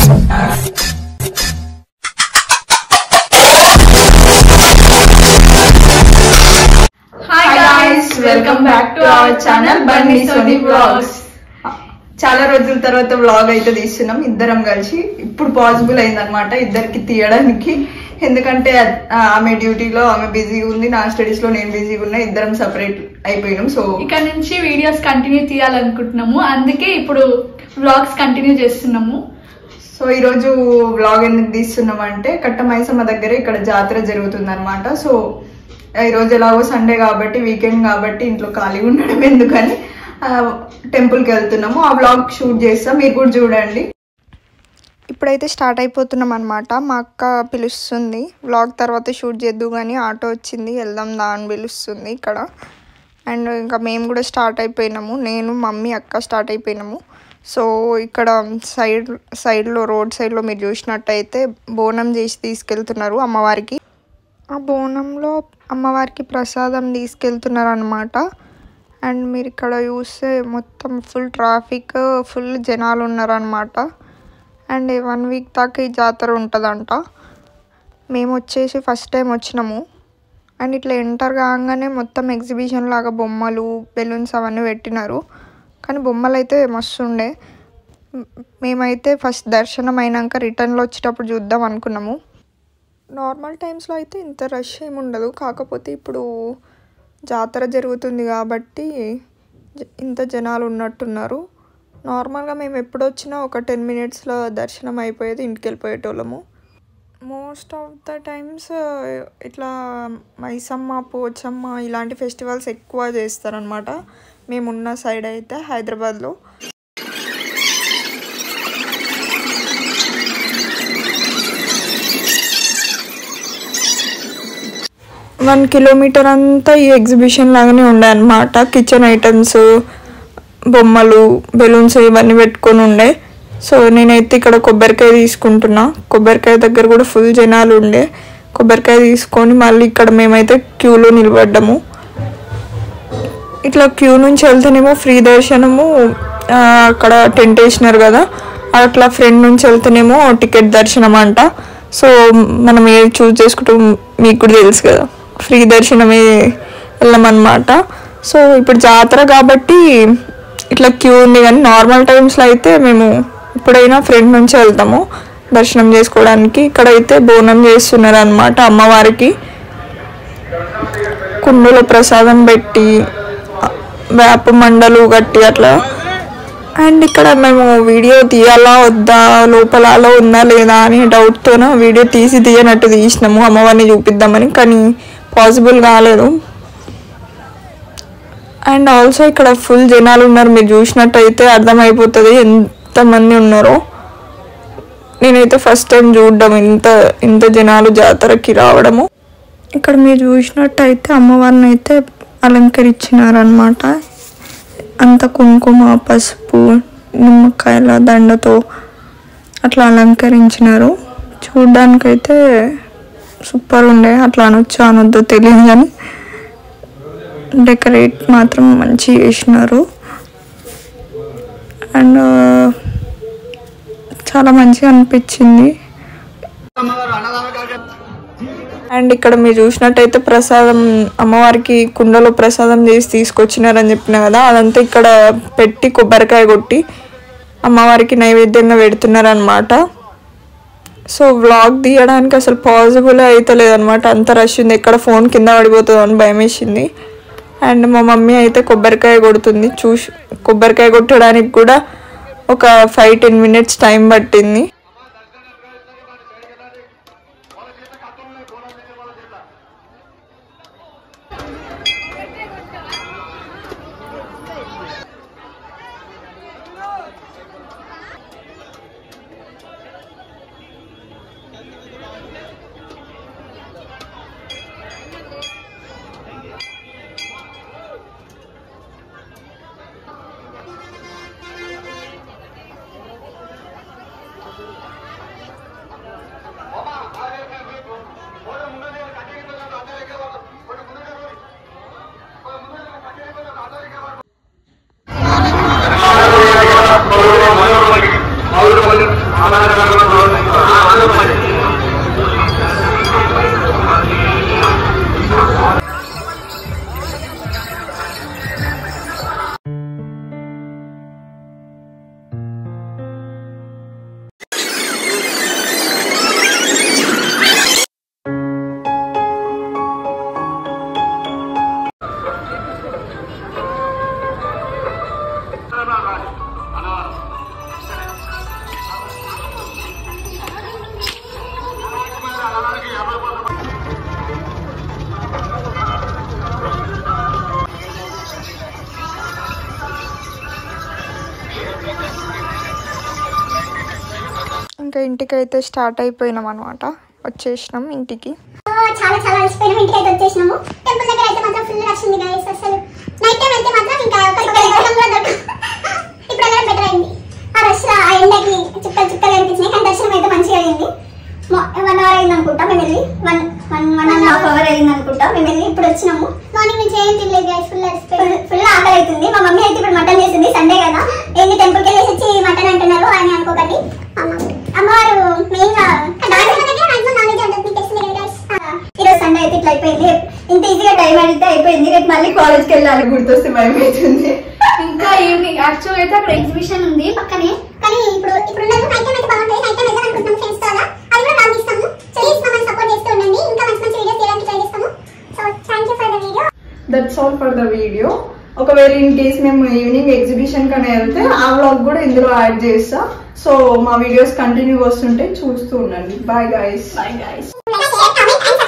Welcome back to our channel Bunny Sony vlogs. చాలా రోజుల తర్వాత వ్లాగ్ అయితే తీస్తున్నాం ఇద్దరం కలిసి. ఇప్పుడు పాసిబుల్ అయిందనమాట ఇద్దరికి తీయడానికి. ఎందుకంటే ఆమె డ్యూటీలో ఆమె బిజీగా ఉంది, నా స్టడీస్ లో నేను బిజీగా ఉన్నా, ఇద్దరం సపరేట్ అయిపోయినాం. సో ఇక్కడ నుంచి వీడియోస్ కంటిన్యూ తీయాలనుకుంటున్నాము, అందుకే ఇప్పుడు వ్లాగ్స్ కంటిన్యూ చేస్తున్నాము. సో ఈరోజు వ్లాగ్ ఎందుకు తీస్తున్నాం అంటే కట్టమైసమ్మ దగ్గర ఇక్కడ జాతర జరుగుతుంది అనమాట. సో ఈరోజు ఎలాగో సండే కాబట్టి, వీకెండ్ కాబట్టి ఇంట్లో ఖాళీగా ఉండడం ఎందుకని టెంపుల్కి వెళ్తున్నాము. ఆ వ్లాగ్ షూట్ చేస్తాం, మీరు కూడా చూడండి. ఇప్పుడైతే స్టార్ట్ అయిపోతున్నాం అనమాట. మా అక్క పిలుస్తుంది, వ్లాగ్ తర్వాత షూట్ చేద్దు కానీ ఆటో వచ్చింది వెళ్దాం దా అని పిలుస్తుంది ఇక్కడ. అండ్ ఇంకా మేము కూడా స్టార్ట్ అయిపోయినాము, నేను మమ్మీ అక్క స్టార్ట్ అయిపోయినాము. సో ఇక్కడ సైడ్లో రోడ్ సైడ్లో మీరు చూసినట్టయితే బోనం చేసి తీసుకెళ్తున్నారు అమ్మవారికి. ఆ బోనంలో అమ్మవారికి ప్రసాదం తీసుకెళ్తున్నారు అనమాట. అండ్ మీరు ఇక్కడ చూస్తే మొత్తం ఫుల్ ట్రాఫిక్, ఫుల్ జనాలు ఉన్నారనమాట. అండ్ 1 వీక్ దాకా ఈ జాతర ఉంటుందంట. మేము వచ్చేసి ఫస్ట్ టైం వచ్చినాము. అండ్ ఇట్లా ఎంటర్ కాగానే మొత్తం ఎగ్జిబిషన్ లాగా బొమ్మలు, బెలూన్స్ అవన్నీ పెట్టినారు. కానీ బొమ్మలు అయితే మస్తు ఉండే. మేమైతే ఫస్ట్ దర్శనం అయినాక రిటర్న్లో వచ్చేటప్పుడు చూద్దాం అనుకున్నాము. నార్మల్ టైమ్స్లో అయితే ఇంత రష్ ఏమి ఉండదు, కాకపోతే ఇప్పుడు జాతర జరుగుతుంది కాబట్టి ఇంత జనాలు ఉన్నట్టున్నారు. నార్మల్గా మేము ఎప్పుడు వచ్చినా ఒక 10 మినిట్స్లో దర్శనం అయిపోయేది, ఇంటికి వెళ్ళిపోయేటోళ్ళము. మోస్ట్ ఆఫ్ ద టైమ్స్ ఇట్లా మైసమ్మ, పోచమ్మ ఇలాంటి ఫెస్టివల్స్ ఎక్కువ చేస్తారనమాట. మేమున్న సైడ్ అయితే హైదరాబాద్లో. 1 కిలోమీటర్ అంతా ఈ ఎగ్జిబిషన్ లాగానే ఉండే అనమాట. కిచెన్ ఐటమ్స్, బొమ్మలు, బెలూన్స్ ఇవన్నీ పెట్టుకొని ఉండే. సో నేనైతే ఇక్కడ కొబ్బరికాయ తీసుకుంటున్నా. కొబ్బరికాయ దగ్గర కూడా ఫుల్ జనాలు ఉండే. కొబ్బరికాయ తీసుకొని మళ్ళీ ఇక్కడ మేమైతే క్యూలో నిలబడ్డాము. ఇట్లా క్యూ నుంచి వెళ్తేనేమో ఫ్రీ దర్శనము, అక్కడ టెంట్ వేసినారు కదా, అట్లా ఫ్రంట్ నుంచి వెళ్తేనేమో టికెట్ దర్శనం అంట. సో మనం ఏది చూస్ చేసుకుంటాం మీకు కూడా తెలుసు కదా, ఫ్రీ దర్శనమే వెళ్ళామన్నమాట. సో ఇప్పుడు జాతర కాబట్టి ఇట్లా క్యూ ఉంది, కానీ నార్మల్ టైమ్స్లో అయితే మేము ఎప్పుడైనా ఫ్రంట్ నుంచి వెళ్తాము దర్శనం చేసుకోవడానికి. ఇక్కడైతే బోనం చేస్తున్నారు అన్నమాట అమ్మవారికి. కుండలో ప్రసాదం పెట్టి, వేప మండలు కట్టి అట్లా. అండ్ ఇక్కడ మేము వీడియో తీయాలా వద్దా, లోపల అలా ఉందా లేదా అని డౌట్తోన వీడియో తీయనట్టు తీసినాము అమ్మవారిని చూపిద్దామని, కానీ పాసిబుల్ కాలేదు. అండ్ ఆల్సో ఇక్కడ ఫుల్ జనాలు ఉన్నారు, మీరు చూసినట్టయితే అర్థమైపోతుంది ఎంతమంది ఉన్నారో. నేనైతే ఫస్ట్ టైం చూడడం ఇంత జనాలు జాతరకి రావడము. ఇక్కడ మీరు చూసినట్టయితే అమ్మవారిని అయితే అలంకరించినారనమాట. అంత కుంకుమ, పసుపు, నిమ్మకాయల దండతో అట్లా అలంకరించినారు. చూడ్డానికైతే సూపర్ ఉండే. అట్లా అనొచ్చు అనొద్దో తెలియదు కానీ డెకరేట్ మాత్రం మంచిగా చేసినారు. అండ్ చాలా మంచిగా అనిపించింది. అండ్ ఇక్కడ మీరు చూసినట్టయితే ప్రసాదం అమ్మవారికి కుండలో ప్రసాదం చేసి తీసుకొచ్చినారని చెప్పిన కదా, అదంతా ఇక్కడ పెట్టి కొబ్బరికాయ కొట్టి అమ్మవారికి నైవేద్యంగా పెడుతున్నారనమాట. సో వ్లాగ్ తీయడానికి అసలు పాసిబుల్ అయితే లేదనమాట, అంత రష్ ఉంది. ఎక్కడ ఫోన్ కింద పడిపోతుందో అని భయం వేసింది. అండ్ మా మమ్మీ అయితే కొబ్బరికాయ కొడుతుంది. కొబ్బరికాయ కొట్టడానికి కూడా ఒక 5-10 మినిట్స్ టైం పట్టింది. ఇంకా ఇంటికైతే స్టార్ట్ అయిపోయినాం అనమాట. వచ్చేసినాం ఇంటికి. చాలా చాలా అలసిపోయినాం. ఇంటికి అయితే వచ్చేసినాము. టెంపుల్ దగ్గర అయితే మాత్రం ఫుల్ రష్ ఉంది గైస్. అసలు నైట్ టైం అయితే మాత్రం ఇంకా ఇప్పుడు అలా బెటర్ అయింది. ఆ రష్ ఆ ఎండకి చుక్కలు చుక్కలు అనిపించినాయి. కానీ దర్శనం అయితే మంచిగా అయింది. 1 అవర్ అయింది అనుకుంటా మేము వెళ్ళి. 1.5 అవర్ అయింది అనుకుంటా మేము వెళ్ళి. ఇప్పుడు వచ్చినాము. మార్నింగ్ నుంచి ఏం తినలేదు గైస్. ఫుల్ ఆకలి అవుతుంది. మా మమ్మీ అయితే ఇప్పుడు మటన్ చేసింది. సండే కదా ఏంటి టెంపుల్కి వెళ్ళేసి వచ్చి మటన్ అంటున్నారు అని అనుకోకండి. అమ్మవారు మెయిన్ గా ఈరోజు సండే అయితే ఇట్లా అయిపోయింది. ఇంత ఈజీగా టైం అయితే అయిపోయింది. రేపు మళ్ళీ కాలేజ్కి వెళ్ళాలి. గుర్తొస్తే భయం అవుతుంది. ఇంకా ఈవినింగ్ యాక్చువల్ అయితే అక్కడ ఎగ్జిబిషన్ ఉంది పక్కనే. కానీ ఇప్పుడు నైట్ టైం అయితే బాగుంటుంది. నైట్ టైం వెళ్దాం అనుకుంటున్నాం ఫ్రెండ్స్ తో. అది కూడా బాగా ఇస్తాము. ప్లీజ్ మమ్మల్ని సపోర్ట్ చేస్తూ ఉండండి. ఇంకా మంచి మంచి వీడియోస్ చేయడానికి ట్రై చేస్తాము. So thank you for the video. That's all for the video. ఒకవేళ ఇన్ కేస్ మేము ఈవినింగ్ ఎగ్జిబిషన్ కనే వెళ్తే ఆ వ్లాగ్ కూడా ఇందులో యాడ్ చేస్తా. సో మా వీడియోస్ కంటిన్యూ వస్తుంటే చూస్తూ ఉండండి. Bye guys. Bye guys. Like, share, comment and